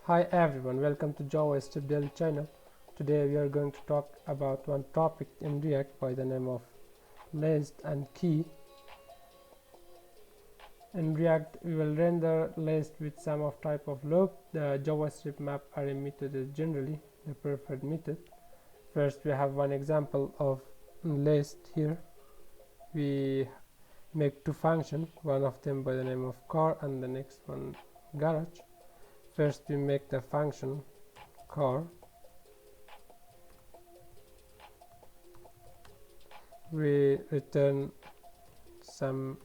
Hi everyone, welcome to JavaScript Daily channel. Today we are going to talk about one topic in React by the name of list and key. In React we will render list with some of type of loop. The JavaScript map array method is generally the preferred method. First we have one example of list here. We make two functions, one of them by the name of car and the next one garage. First we make the function car. We return some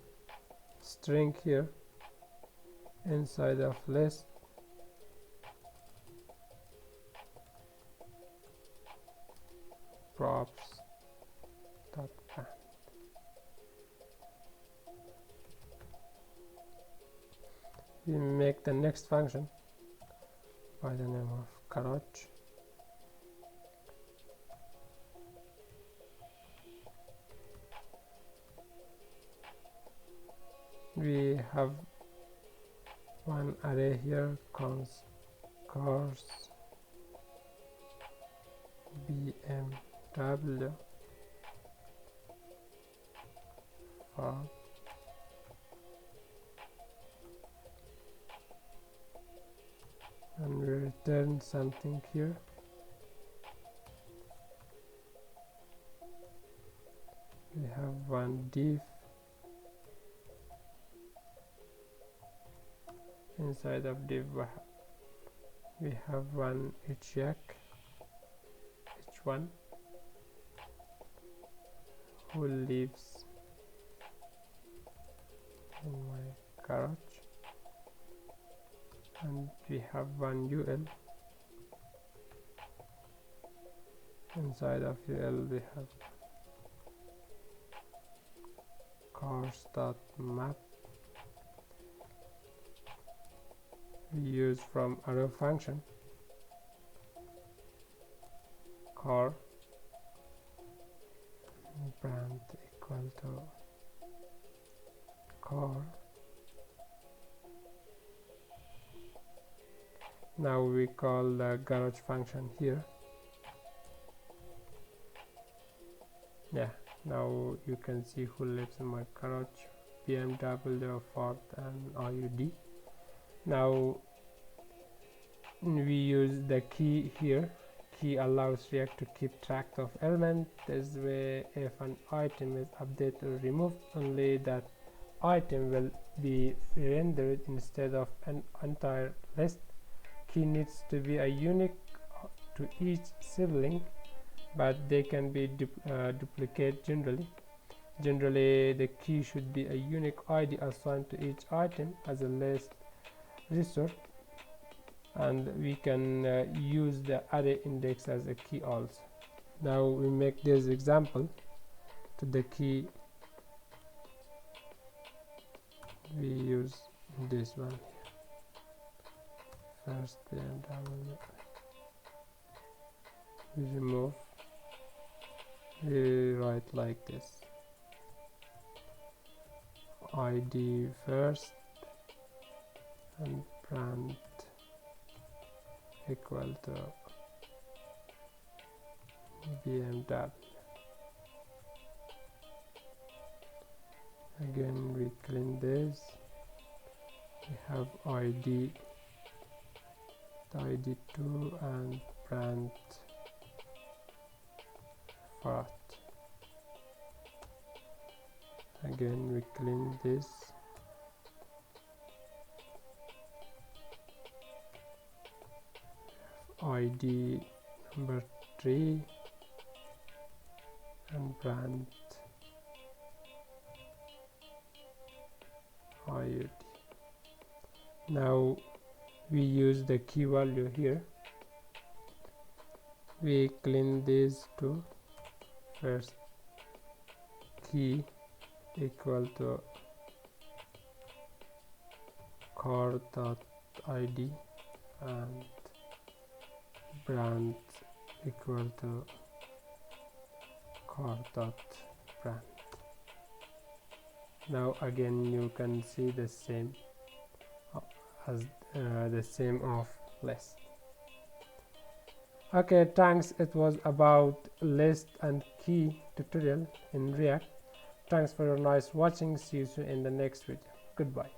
string here inside of list. Props dot brand. We make the next function by the name of garage. We have one array here, cons cars BMW for and we return something here. We have one div. Inside of div we have one h1 who lives in my garage, and we have one ul. Inside of ul we have cars.map. We use from arrow function car brand equal to car. Now we call the garage function here. Now you can see who lives in my garage: BMW, Ford and IUD. Now we use the key here. Key allows React to keep track of elements. This way, if an item is updated or removed, only that item will be rendered instead of an entire list. Key needs to be a unique to each sibling, but they can be duplicated generally. Generally, the key should be a unique ID assigned to each item as a list resource, and we can use the array index as a key also. Now we make this example to the key. We use this one here. First BMW, we remove, we write like this: ID first and brand equal to BMW. Again we clean this. We have ID, ID2 and brand fat. Again we clean this. ID number 3 and brand IUD. Now we use the key value here. We clean these two. First key equal to car.id and brand equal to car.brand. Now again you can see the same as the same of list. Okay, thanks. It was about list and key tutorial in React. Thanks for your nice watching. See you soon in the next video. Goodbye.